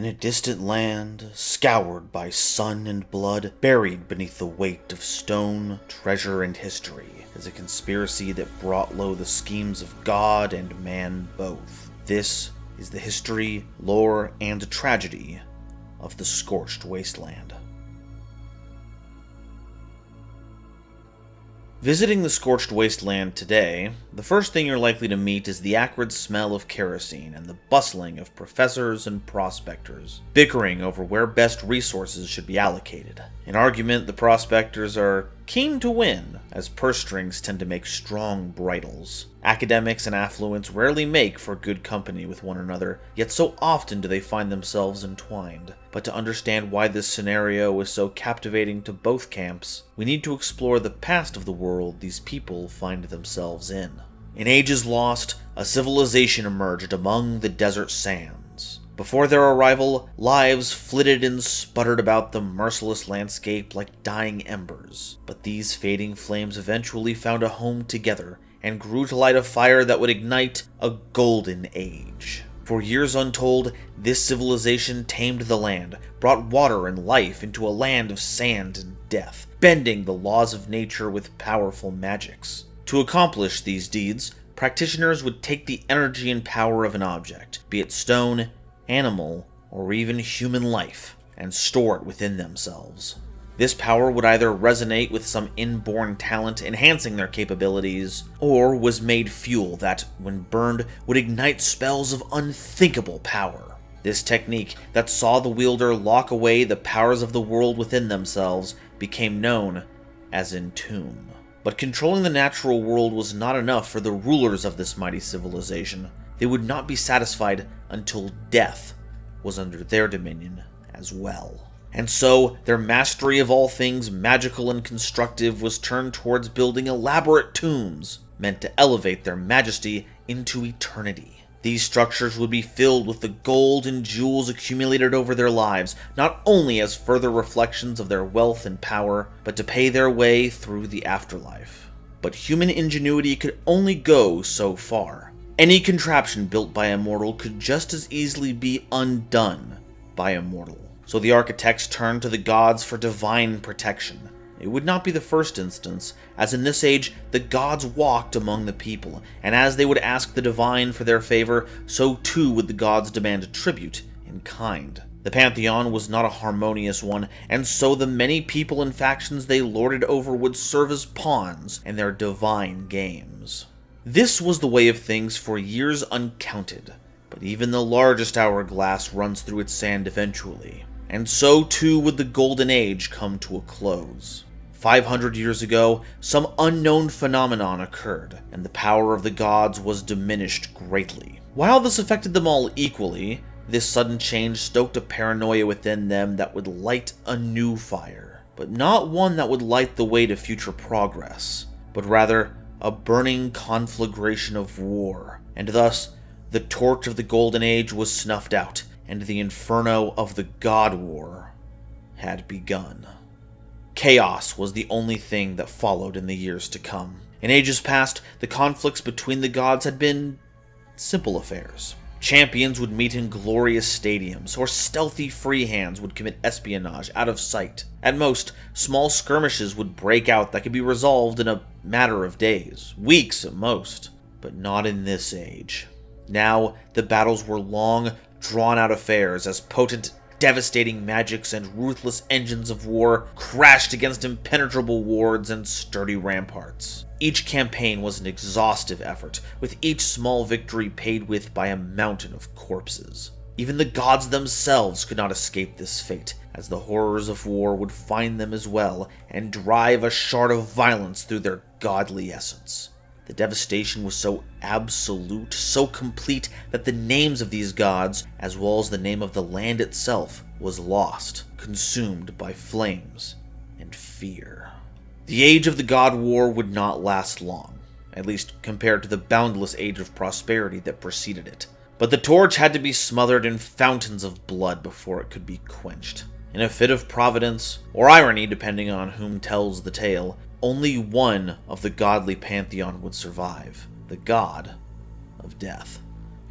In a distant land, scoured by sun and blood, buried beneath the weight of stone, treasure, and history, is a conspiracy that brought low the schemes of God and man both. This is the history, lore, and tragedy of the Scorched Wasteland. Visiting the Scorched Wasteland today, the first thing you're likely to meet is the acrid smell of kerosene and the bustling of professors and prospectors, bickering over where best resources should be allocated. An argument the prospectors are keen to win, as purse strings tend to make strong bridles. Academics and affluents rarely make for good company with one another, yet so often do they find themselves entwined. But to understand why this scenario is so captivating to both camps, we need to explore the past of the world these people find themselves in. In ages lost, a civilization emerged among the desert sands. Before their arrival, lives flitted and sputtered about the merciless landscape like dying embers. But these fading flames eventually found a home together and grew to light a fire that would ignite a golden age. For years untold, this civilization tamed the land, brought water and life into a land of sand and death, bending the laws of nature with powerful magics. To accomplish these deeds, practitioners would take the energy and power of an object, be it stone, animal, or even human life, and store it within themselves. This power would either resonate with some inborn talent enhancing their capabilities, or was made fuel that, when burned, would ignite spells of unthinkable power. This technique that saw the wielder lock away the powers of the world within themselves became known as Entomb. But controlling the natural world was not enough for the rulers of this mighty civilization. They would not be satisfied until death was under their dominion as well. And so, their mastery of all things magical and constructive was turned towards building elaborate tombs, meant to elevate their majesty into eternity. These structures would be filled with the gold and jewels accumulated over their lives, not only as further reflections of their wealth and power, but to pay their way through the afterlife. But human ingenuity could only go so far. Any contraption built by a mortal could just as easily be undone by a mortal. So the architects turned to the gods for divine protection. It would not be the first instance, as in this age the gods walked among the people, and as they would ask the divine for their favor, so too would the gods demand tribute in kind. The pantheon was not a harmonious one, and so the many people and factions they lorded over would serve as pawns in their divine games. This was the way of things for years uncounted, but even the largest hourglass runs through its sand eventually. And so too would the Golden Age come to a close. 500 years ago, some unknown phenomenon occurred, and the power of the gods was diminished greatly. While this affected them all equally, this sudden change stoked a paranoia within them that would light a new fire. But not one that would light the way to future progress, but rather a burning conflagration of war. And thus, the torch of the Golden Age was snuffed out, and the inferno of the God War had begun. Chaos was the only thing that followed in the years to come. In ages past, the conflicts between the gods had been simple affairs. Champions would meet in glorious stadiums, or stealthy freehands would commit espionage out of sight. At most, small skirmishes would break out that could be resolved in a matter of days, weeks at most. But not in this age. Now, the battles were long, drawn-out affairs as potent, devastating magics and ruthless engines of war crashed against impenetrable wards and sturdy ramparts. Each campaign was an exhaustive effort, with each small victory paid with by a mountain of corpses. Even the gods themselves could not escape this fate, as the horrors of war would find them as well and drive a shard of violence through their godly essence. The devastation was so absolute, so complete, that the names of these gods, as well as the name of the land itself, was lost, consumed by flames and fear. The age of the God War would not last long, at least compared to the boundless age of prosperity that preceded it. But the torch had to be smothered in fountains of blood before it could be quenched. In a fit of providence, or irony depending on whom tells the tale, only one of the godly pantheon would survive, the god of death.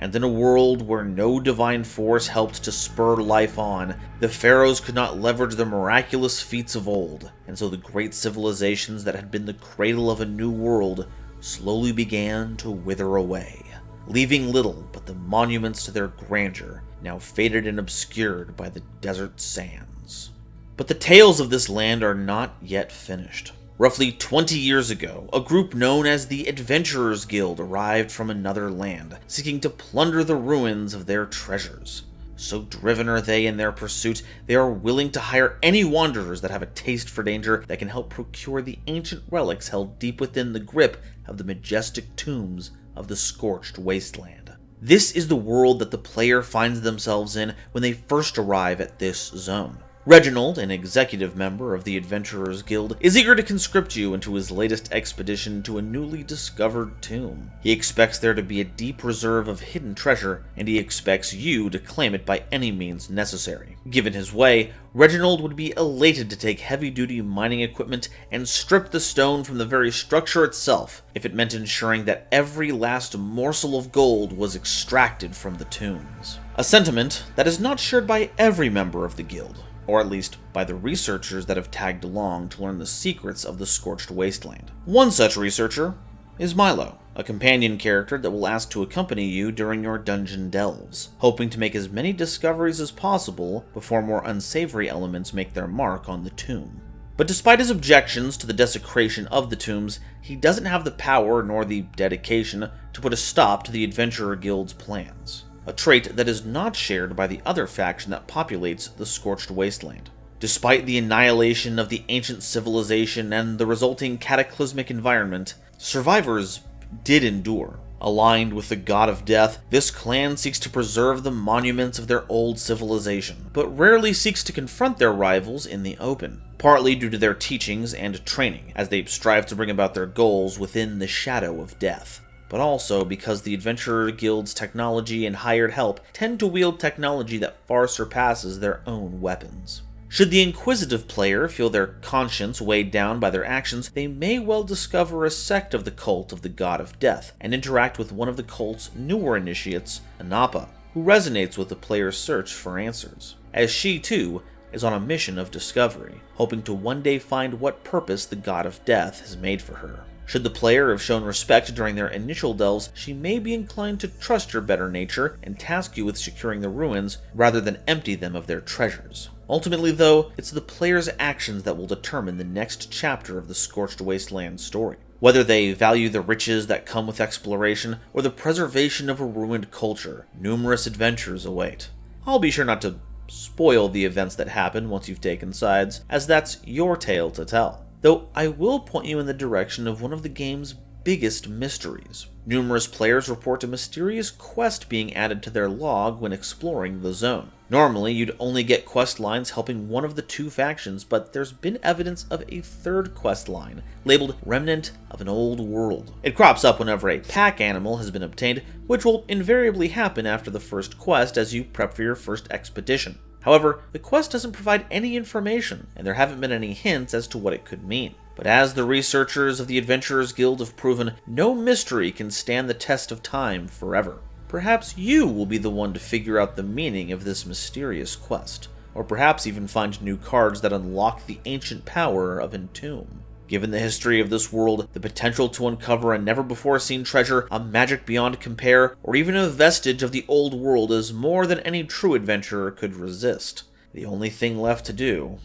And in a world where no divine force helped to spur life on, the pharaohs could not leverage the miraculous feats of old, and so the great civilizations that had been the cradle of a new world slowly began to wither away, leaving little but the monuments to their grandeur, now faded and obscured by the desert sands. But the tales of this land are not yet finished. Roughly 20 years ago, a group known as the Adventurers Guild arrived from another land, seeking to plunder the ruins of their treasures. So driven are they in their pursuit, they are willing to hire any wanderers that have a taste for danger that can help procure the ancient relics held deep within the grip of the majestic tombs of the Scorched Wasteland. This is the world that the player finds themselves in when they first arrive at this zone. Reginald, an executive member of the Adventurers Guild, is eager to conscript you into his latest expedition to a newly discovered tomb. He expects there to be a deep reserve of hidden treasure, and he expects you to claim it by any means necessary. Given his way, Reginald would be elated to take heavy-duty mining equipment and strip the stone from the very structure itself, if it meant ensuring that every last morsel of gold was extracted from the tombs. A sentiment that is not shared by every member of the guild, or at least by the researchers that have tagged along to learn the secrets of the Scorched Wasteland. One such researcher is Milo, a companion character that will ask to accompany you during your dungeon delves, hoping to make as many discoveries as possible before more unsavory elements make their mark on the tomb. But despite his objections to the desecration of the tombs, he doesn't have the power nor the dedication to put a stop to the Adventurer Guild's plans. A trait that is not shared by the other faction that populates the Scorched Wasteland. Despite the annihilation of the ancient civilization and the resulting cataclysmic environment, survivors did endure. Aligned with the god of death, this clan seeks to preserve the monuments of their old civilization, but rarely seeks to confront their rivals in the open, partly due to their teachings and training, as they strive to bring about their goals within the shadow of death. But also because the Adventurer Guild's technology and hired help tend to wield technology that far surpasses their own weapons. Should the inquisitive player feel their conscience weighed down by their actions, they may well discover a sect of the cult of the God of Death, and interact with one of the cult's newer initiates, Anapa, who resonates with the player's search for answers, as she too is on a mission of discovery, hoping to one day find what purpose the God of Death has made for her. Should the player have shown respect during their initial delves, she may be inclined to trust your better nature and task you with securing the ruins rather than empty them of their treasures. Ultimately, though, it's the player's actions that will determine the next chapter of the Scorched Wasteland story. Whether they value the riches that come with exploration or the preservation of a ruined culture, numerous adventures await. I'll be sure not to spoil the events that happen once you've taken sides, as that's your tale to tell. Though I will point you in the direction of one of the game's biggest mysteries. Numerous players report a mysterious quest being added to their log when exploring the zone. Normally, you'd only get quest lines helping one of the two factions, but there's been evidence of a third quest line, labeled Remnant of an Old World. It crops up whenever a pack animal has been obtained, which will invariably happen after the first quest as you prep for your first expedition. However, the quest doesn't provide any information, and there haven't been any hints as to what it could mean. But as the researchers of the Adventurers Guild have proven, no mystery can stand the test of time forever. Perhaps you will be the one to figure out the meaning of this mysterious quest, or perhaps even find new cards that unlock the ancient power of Entomb. Given the history of this world, the potential to uncover a never-before-seen treasure, a magic beyond compare, or even a vestige of the old world is more than any true adventurer could resist. The only thing left to do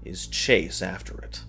is chase after it.